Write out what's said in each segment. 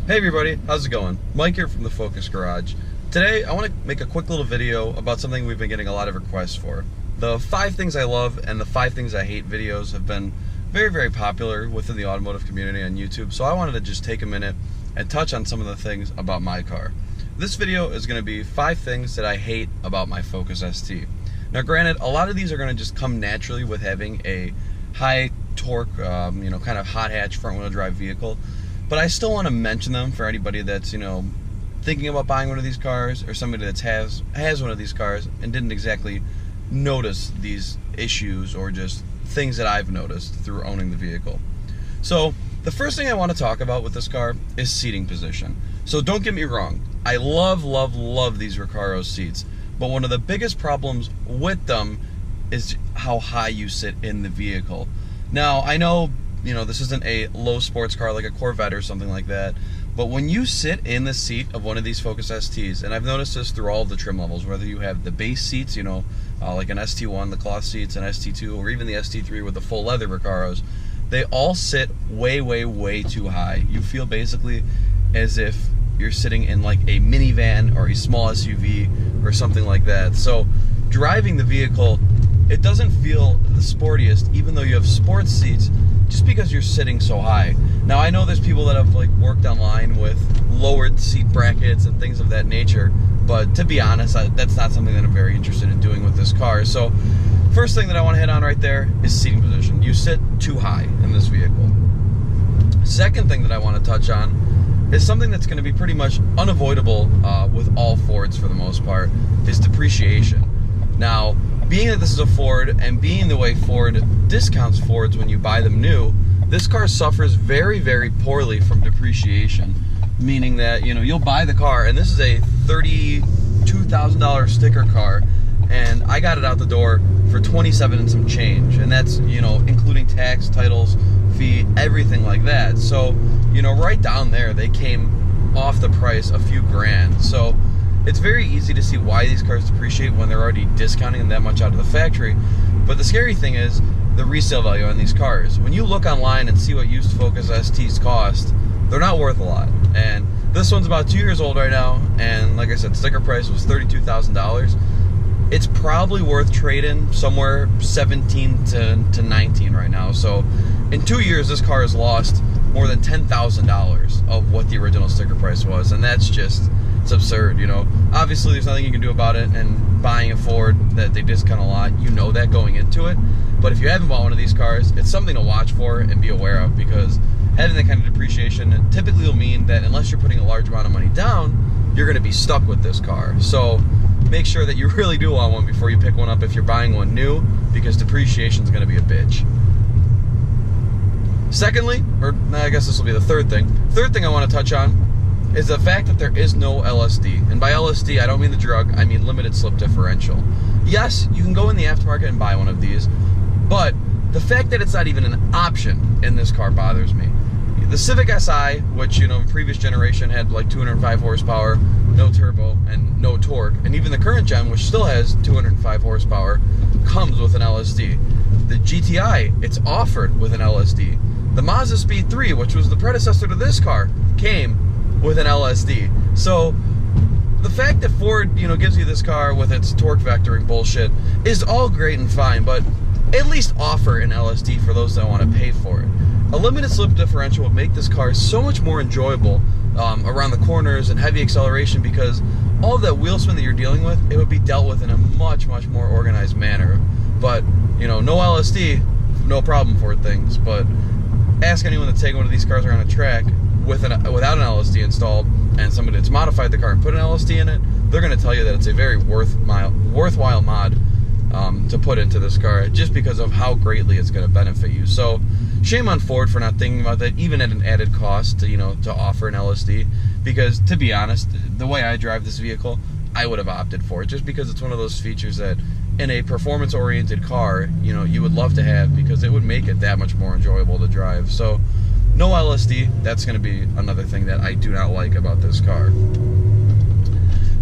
Hey everybody, how's it going? Mike here from the Focus Garage. Today I want to make a quick little video about something we've been getting a lot of requests for. The 5 things I love and the 5 things I hate videos have been very popular within the automotive community on YouTube, so I wanted to just take a minute and touch on some of the things about my car. This video is going to be 5 things that I hate about my Focus ST. Now granted, a lot of these are going to just come naturally with having a high torque, kind of hot hatch front wheel drive vehicle. But I still want to mention them for anybody that's, thinking about buying one of these cars, or somebody that has one of these cars and didn't exactly notice these issues or just things that I've noticed through owning the vehicle. So the first thing I want to talk about with this car is seating position. So don't get me wrong, I love these Recaro seats, but one of the biggest problems with them is how high you sit in the vehicle. Now I know this isn't a low sports car like a Corvette or something like that, but when you sit in the seat of one of these Focus STs, and I've noticed this through all of the trim levels, whether you have the base seats, like an ST1, the cloth seats, an ST2, or even the ST3 with the full leather Recaros, they all sit way too high. You feel basically as if you're sitting in like a minivan or a small SUV or something like that. So driving the vehicle, it doesn't feel the sportiest, even though you have sports seats, just because you're sitting so high. Now I know there's people that have worked online with lowered seat brackets and things of that nature, but to be honest, that's not something that I'm very interested in doing with this car. So first thing that I want to hit on right there is seating position. You sit too high in this vehicle. Second thing that I want to touch on is something that's going to be pretty much unavoidable with all Fords for the most part, is depreciation. Now, being that this is a Ford, and being the way Ford discounts Fords when you buy them new, this car suffers very poorly from depreciation. Meaning that, you'll buy the car, and this is a $32,000 sticker car, and I got it out the door for $27 and some change. And that's, including tax, titles, fee, everything like that. So, right down there, they came off the price a few grand. So it's very easy to see why these cars depreciate when they're already discounting them that much out of the factory. But the scary thing is the resale value on these cars. When you look online and see what used Focus STs cost, they're not worth a lot. And this one's about 2 years old right now, and like I said, sticker price was $32,000. It's probably worth trading somewhere 17 to 19 right now. So in 2 years, this car has lost more than $10,000 of what the original sticker price was, and that's just, it's absurd. Obviously there's nothing you can do about it, and buying a Ford that they discount a lot, that going into it. But if you haven't bought one of these cars, it's something to watch for and be aware of, because having that kind of depreciation typically will mean that unless you're putting a large amount of money down, you're going to be stuck with this car. So make sure that you really do want one before you pick one up if you're buying one new, because depreciation is going to be a bitch. Secondly, or I guess this will be the third thing I want to touch on is the fact that there is no LSD. And by LSD, I don't mean the drug, I mean limited slip differential. Yes, you can go in the aftermarket and buy one of these, but the fact that it's not even an option in this car bothers me. The Civic Si, which, previous generation had like 205 horsepower, no turbo, and no torque, and even the current gen, which still has 205 horsepower, comes with an LSD. The GTI, it's offered with an LSD. The Mazda Speed 3, which was the predecessor to this car, came with an LSD. So the fact that Ford, gives you this car with its torque vectoring bullshit is all great and fine, but at least offer an LSD for those that want to pay for it. A limited slip differential would make this car so much more enjoyable around the corners and heavy acceleration, because all of that wheel spin that you're dealing with, it would be dealt with in a much more organized manner. But, no LSD, no problem for things. But ask anyone that's taken one of these cars around a track without an LSD installed, and somebody that's modified the car and put an LSD in it, they're going to tell you that it's a very worthwhile mod to put into this car, just because of how greatly it's going to benefit you. So shame on Ford for not thinking about that, even at an added cost, to offer an LSD, because to be honest, the way I drive this vehicle, I would have opted for it, just because it's one of those features that in a performance-oriented car, you would love to have, because it would make it that much more enjoyable to drive. So no LSD, that's going to be another thing that I do not like about this car.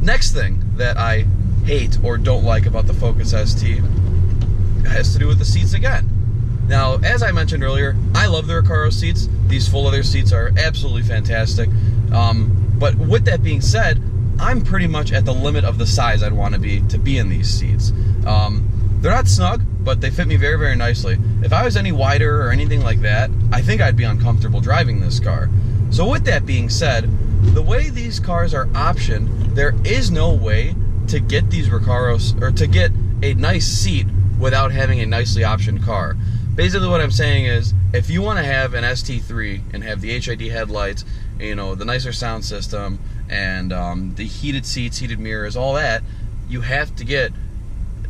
Next thing that I hate or don't like about the Focus ST has to do with the seats again. Now, as I mentioned earlier, I love the Recaro seats. These full leather seats are absolutely fantastic. But with that being said, I'm pretty much at the limit of the size I'd want to be in these seats. They're not snug, but they fit me very, very nicely. If I was any wider or anything like that, I think I'd be uncomfortable driving this car. So with that being said, the way these cars are optioned, there is no way to get these Recaros, or to get a nice seat without having a nicely optioned car. Basically what I'm saying is, if you want to have an ST3 and have the HID headlights, you know, the nicer sound system, and the heated seats, heated mirrors, all that, you have to get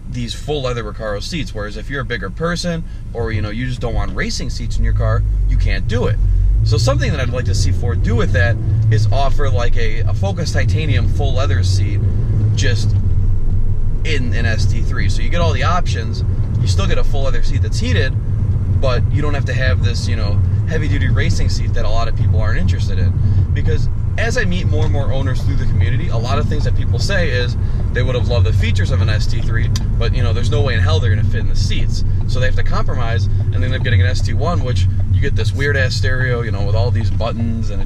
these full leather Recaro seats. Whereas if you're a bigger person, or you know, you just don't want racing seats in your car, you can't do it. So something that I'd like to see Ford do with that is offer like a Focus Titanium full leather seat just in an ST3. So you get all the options, you still get a full leather seat that's heated, but you don't have to have this, you know, heavy duty racing seat that a lot of people aren't interested in. Because as I meet more and more owners through the community, a lot of things that people say is they would have loved the features of an ST3, but you know, there's no way in hell they're going to fit in the seats. So they have to compromise, and they end up getting an ST1, which you get this weird ass stereo, you know, with all these buttons, and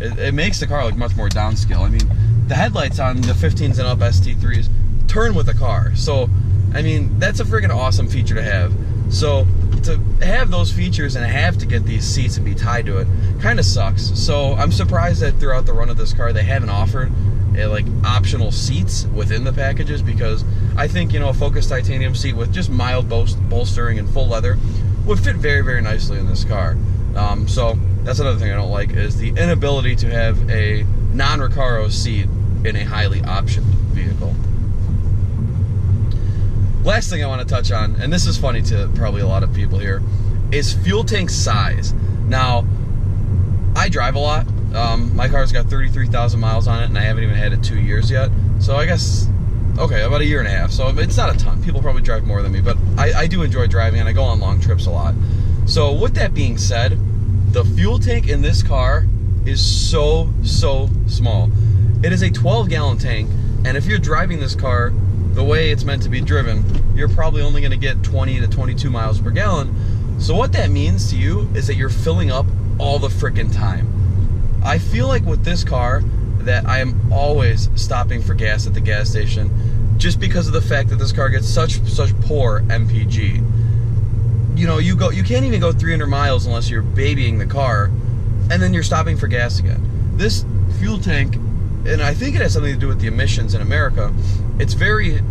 it makes the car look much more downscale. I mean, the headlights on the 15s and up ST3s turn with the car. So, I mean, that's a freaking awesome feature to have. So to have those features and have to get these seats and be tied to it kind of sucks. So I'm surprised that throughout the run of this car they haven't offered like optional seats within the packages, because I think, you know, a Focus Titanium seat with just mild bolstering and full leather would fit very, very nicely in this car. So that's another thing I don't like, is the inability to have a non-Recaro seat in a highly optioned vehicle. Last thing I want to touch on, and this is funny to probably a lot of people here, is fuel tank size. Now, I drive a lot. My car's got 33,000 miles on it, and I haven't even had it 2 years yet. So I guess, okay, about a year and a half. So it's not a ton. People probably drive more than me, but I do enjoy driving, and I go on long trips a lot. So with that being said, the fuel tank in this car is so small. It is a 12-gallon tank, and if you're driving this car the way it's meant to be driven, you're probably only going to get 20 to 22 miles per gallon. So what that means to you is that you're filling up all the frickin' time. I feel like with this car that I am always stopping for gas at the gas station, just because of the fact that this car gets such poor MPG. You know, you can't even go 300 miles unless you're babying the car, and then you're stopping for gas again. This fuel tank, and I think it has something to do with the emissions in America, it's very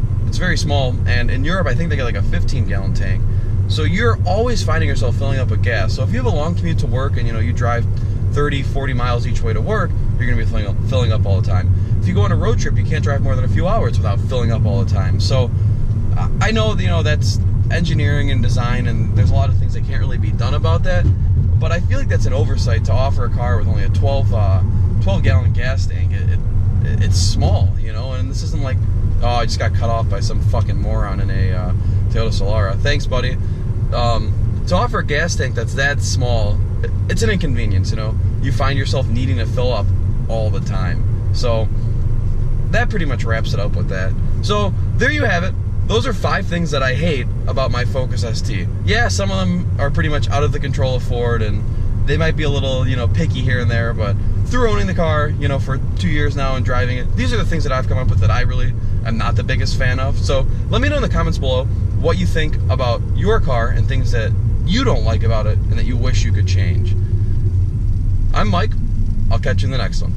small, and in Europe I think they get like a 15-gallon tank. So you're always finding yourself filling up with gas. So if you have a long commute to work and, you know, you drive 30, 40 miles each way to work, you're going to be filling up all the time. If you go on a road trip, you can't drive more than a few hours without filling up all the time. So I know, you know, that's engineering and design, and there's a lot of things that can't really be done about that, but I feel like that's an oversight to offer a car with only a 12-gallon gas tank. It's small, you know, and this isn't like, oh, I just got cut off by some fucking moron in a Toyota Solara. Thanks, buddy. To offer a gas tank that's that small, it's an inconvenience, you know. You find yourself needing to fill up all the time. So that pretty much wraps it up with that. So there you have it. Those are 5 things that I hate about my Focus ST. Yeah, some of them are pretty much out of the control of Ford, and they might be a little, you know, picky here and there, but through owning the car, you know, for 2 years now and driving it, these are the things that I've come up with that I really am not the biggest fan of. So let me know in the comments below what you think about your car and things that you don't like about it and that you wish you could change. I'm Mike. I'll catch you in the next one.